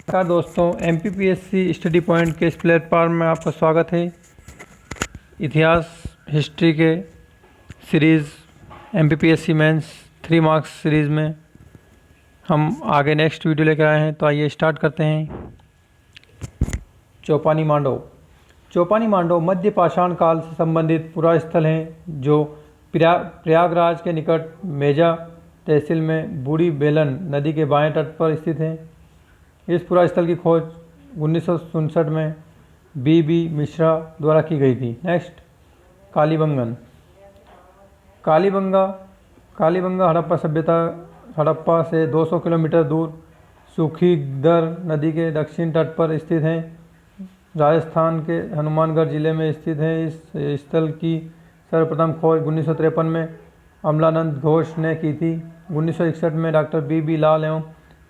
नमस्कार दोस्तों, MPPSC study point के इस प्लेटफॉर्म में आपका स्वागत है। इतिहास हिस्ट्री के series MPPSC mains 3 marks series में हम आगे नेक्स्ट वीडियो लेकर आए हैं, तो आइए स्टार्ट करते हैं। चौपानी मांडव। चौपानी मांडव मध्य पाषाण काल से संबंधित पुरास्थल हैं जो प्रयागराज के निकट मेजा तहसील में बूढ़ी बेलन नदी के बाएं तट पर स्थित है। इस पुरास्थल की खोज 1967 में B.B. मिश्रा द्वारा की गई थी। नेक्स्ट, कालीबंगन। कालीबंगा हड़प्पा सभ्यता हड़प्पा से 200 किलोमीटर दूर सुखीदर नदी के दक्षिण तट पर स्थित है। राजस्थान के हनुमानगढ़ जिले में स्थित है। इस स्थल की सर्वप्रथम खोज 1953 में अमलानंद घोष ने की थी। 1961 में डॉक्टर B.B. लाल एवं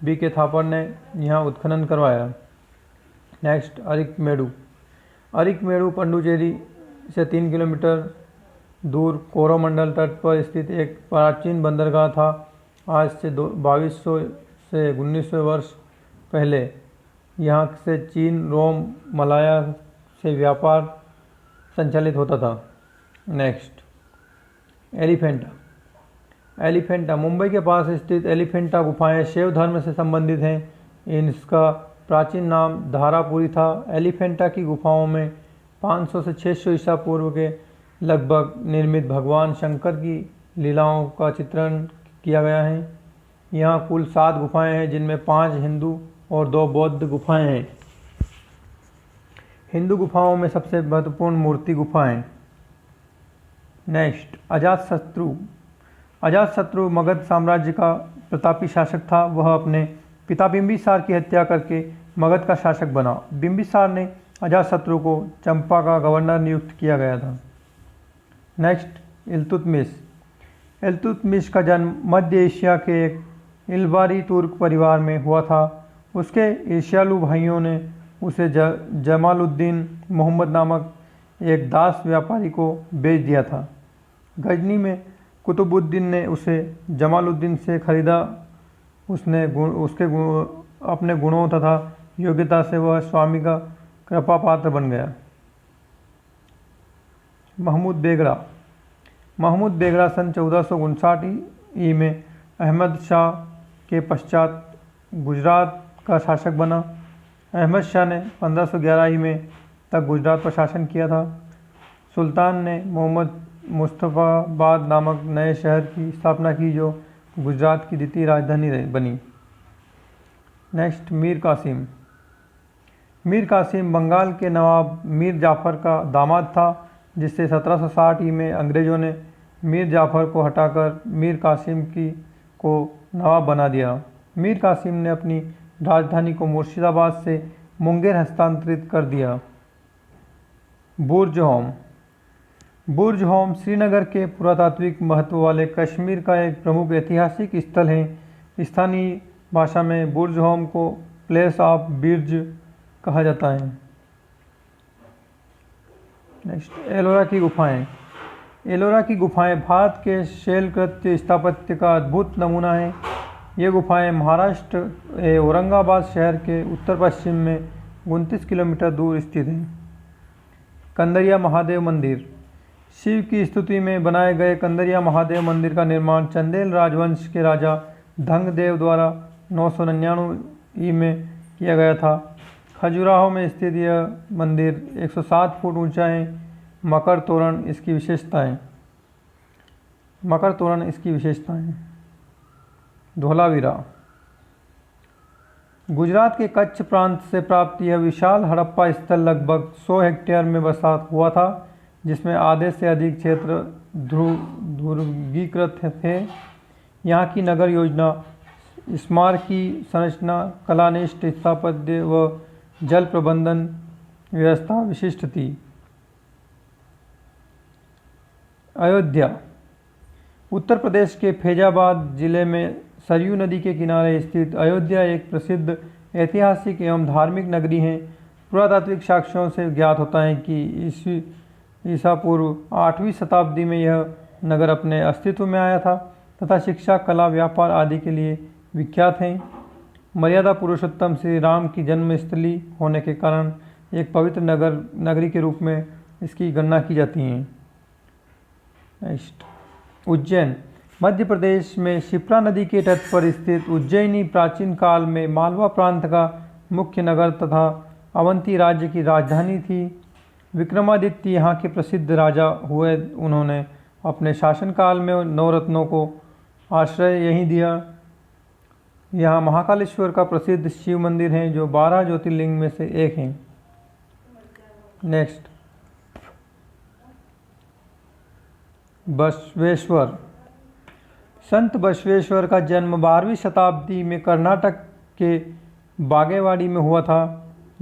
B.K. थापर ने यहाँ उत्खनन करवाया। नेक्स्ट, अरिकमेड़ु पण्डुचेरी से 3 किलोमीटर दूर कोरोमंडल तट पर स्थित एक प्राचीन बंदरगाह था। आज से 2200 से 1900 वर्ष पहले यहाँ से चीन, रोम, मलाया से व्यापार संचालित होता था। नेक्स्ट, एलिफेंटा मुंबई के पास स्थित एलिफेंटा गुफाएं शैव धर्म से संबंधित हैं। इनका प्राचीन नाम धारापुरी था। एलिफेंटा की गुफाओं में 500 से 600 ईसा पूर्व के लगभग निर्मित भगवान शंकर की लीलाओं का चित्रण किया गया है। यहाँ कुल 7 गुफाएं हैं, जिनमें 5 हिंदू और 2 बौद्ध गुफाएं हैं। हिंदू गुफाओं में सबसे महत्वपूर्ण मूर्ति गुफा है। नेक्स्ट, अजातशत्रु मगध साम्राज्य का प्रतापी शासक था। वह अपने पिता बिंबिसार की हत्या करके मगध का शासक बना। बिंबिसार ने अजातशत्रु को चंपा का गवर्नर नियुक्त किया गया था। नेक्स्ट, इल्तुतमिश का जन्म मध्य एशिया के एक इल्बारी तुर्क परिवार में हुआ था। उसके ईर्ष्यालु भाइयों ने उसे जमालुद्दीन मोहम्मद नामक एक दास व्यापारी को बेच दिया था। गजनी में कुतुबुद्दीन ने उसे जमालुद्दीन से खरीदा। अपने गुणों तथा योग्यता से वह स्वामी का कृपा पात्र बन गया। महमूद बेगड़ा सन 1459 ईस्वी में अहमद शाह के पश्चात गुजरात का शासक बना। अहमद शाह ने 1511 ईस्वी में तक गुजरात पर शासन किया था। सुल्तान ने मोहम्मद मुस्तफ़ाबाद नामक नए शहर की स्थापना की, जो गुजरात की द्वितीय राजधानी बनी। नेक्स्ट, मीर कासिम बंगाल के नवाब मीर जाफ़र का दामाद था, जिससे 1760 ईस्वी में अंग्रेज़ों ने मीर जाफ़र को हटाकर मीर कासिम को नवाब बना दिया। मीर कासिम ने अपनी राजधानी को मुर्शिदाबाद से मुंगेर हस्तांतरित कर दिया। बुर्ज होम श्रीनगर के पुरातात्विक महत्व वाले कश्मीर का एक प्रमुख ऐतिहासिक स्थल है। स्थानीय भाषा में बुर्ज होम को प्लेस ऑफ बिर्ज कहा जाता है। नेक्स्ट, एलोरा की गुफाएं भारत के शैलकृत स्थापत्य का अद्भुत नमूना है। ये गुफाएं महाराष्ट्र औरंगाबाद शहर के उत्तर पश्चिम में 29 किलोमीटर दूर स्थित हैं। कंदरिया महादेव मंदिर। शिव की स्तुति में बनाए गए कंदरिया महादेव मंदिर का निर्माण चंदेल राजवंश के राजा धंगदेव द्वारा 999 ईस्वी में किया गया था। खजुराहो में स्थित यह मंदिर 107 फुट ऊंचा है। मकर तोरण इसकी विशेषताएं। धोलावीरा। गुजरात के कच्छ प्रांत से प्राप्त यह विशाल हड़प्पा स्थल लगभग 100 हेक्टेयर में बसा हुआ था, जिसमें आधे से अधिक क्षेत्र ध्रुवीकृत थे। यहाँ की नगर योजना, स्मारकी संरचना, कलानिष्ठ स्थापत्य व जल प्रबंधन व्यवस्था विशिष्ट थी। अयोध्या। उत्तर प्रदेश के फैजाबाद जिले में सरयू नदी के किनारे स्थित अयोध्या एक प्रसिद्ध ऐतिहासिक एवं धार्मिक नगरी है। पुरातात्विक साक्ष्यों से ज्ञात होता है कि ईसा पूर्व 8वीं शताब्दी में यह नगर अपने अस्तित्व में आया था तथा शिक्षा, कला, व्यापार आदि के लिए विख्यात हैं। मर्यादा पुरुषोत्तम श्री राम की जन्मस्थली होने के कारण एक पवित्र नगरी के रूप में इसकी गणना की जाती है। नेक्स्ट, उज्जैन। मध्य प्रदेश में शिप्रा नदी के तट पर स्थित उज्जैनी प्राचीन काल में मालवा प्रांत का मुख्य नगर तथा अवंती राज्य की राजधानी थी। विक्रमादित्य यहाँ के प्रसिद्ध राजा हुए। उन्होंने अपने शासनकाल में नवरत्नों को आश्रय यहीं दिया। यहाँ महाकालेश्वर का प्रसिद्ध शिव मंदिर है जो 12 ज्योतिर्लिंग में से एक है। नेक्स्ट, बसवेश्वर। संत बसवेश्वर का जन्म 12वीं शताब्दी में कर्नाटक के बागेवाड़ी में हुआ था।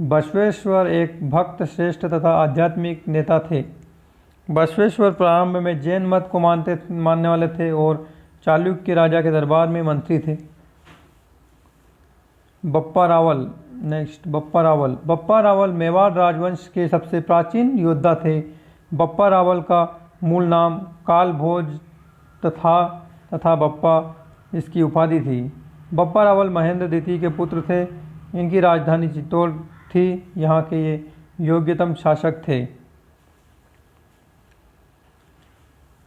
बसवेश्वर एक भक्त श्रेष्ठ तथा आध्यात्मिक नेता थे। बसवेश्वर प्रारंभ में जैन मत को मानने वाले थे और चालुक्य राजा के दरबार में मंत्री थे। बप्पा रावल। नेक्स्ट, बप्पा रावल। बप्पा रावल मेवाड़ राजवंश के सबसे प्राचीन योद्धा थे। बप्पा रावल का मूल नाम कालभोज तथा बप्पा इसकी उपाधि थी। बप्पा रावल महेंद्र द्वितीय के पुत्र थे। इनकी राजधानी चित्तौड़ थी। यहाँ के ये योग्यतम शासक थे।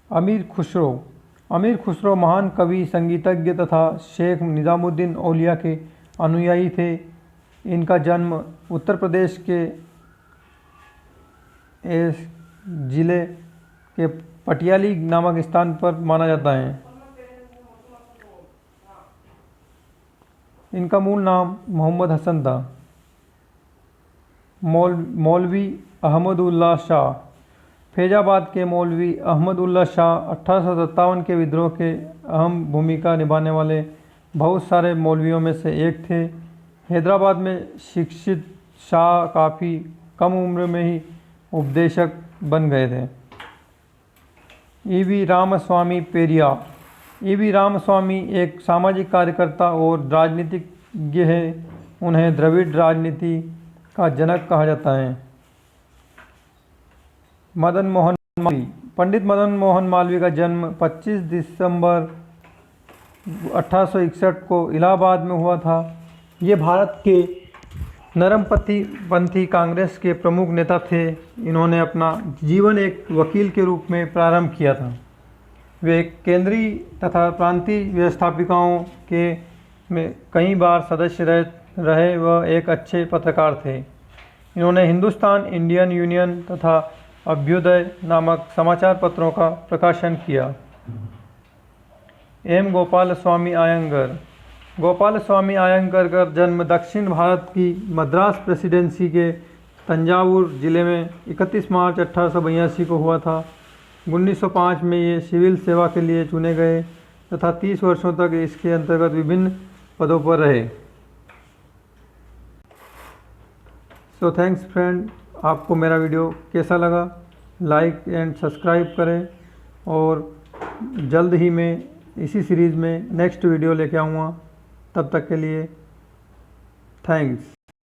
अमीर खुसरो। अमीर खुसरो महान कवि, संगीतज्ञ तथा शेख निज़ामुद्दीन औलिया के अनुयायी थे। इनका जन्म उत्तर प्रदेश के जिले के पटियाली नामक स्थान पर माना जाता है। इनका मूल नाम मोहम्मद हसन था। मौलवी अहमदुल्ला शाह। फैजाबाद के मौलवी अहमदुल्ला शाह 1857 के विद्रोह के अहम भूमिका निभाने वाले बहुत सारे मौलवियों में से एक थे। हैदराबाद में शिक्षित शाह काफ़ी कम उम्र में ही उपदेशक बन गए थे। ईवी रामस्वामी पेरियार। ईवी रामस्वामी एक सामाजिक कार्यकर्ता और राजनीतिज्ञ है। उन्हें द्रविड़ राजनीति का जनक कहा जाता है। मदन मोहन मालवीय। पंडित मदन मोहन मालवीय का जन्म 25 दिसंबर 1861 को इलाहाबाद में हुआ था। ये भारत के नरमपंथी कांग्रेस के प्रमुख नेता थे। इन्होंने अपना जीवन एक वकील के रूप में प्रारंभ किया था। वे केंद्रीय तथा प्रांतीय व्यवस्थापिकाओं के में कई बार सदस्य रहे व एक अच्छे पत्रकार थे। इन्होंने हिंदुस्तान इंडियन यूनियन तथा अभ्युदय नामक समाचार पत्रों का प्रकाशन किया। एम गोपाल स्वामी अयंगर। गोपाल स्वामी अयंगर का जन्म दक्षिण भारत की मद्रास प्रेसिडेंसी के तंजावुर जिले में 31 मार्च 1882 को हुआ था। 1905 में ये सिविल सेवा के लिए चुने गए तथा 30 वर्षों तक इसके अंतर्गत विभिन्न पदों पर रहे। सो थैंक्स फ्रेंड, आपको मेरा वीडियो कैसा लगा? लाइक एंड सब्सक्राइब करें और जल्द ही मैं इसी सीरीज़ में नेक्स्ट वीडियो लेके आऊँगा। तब तक के लिए थैंक्स।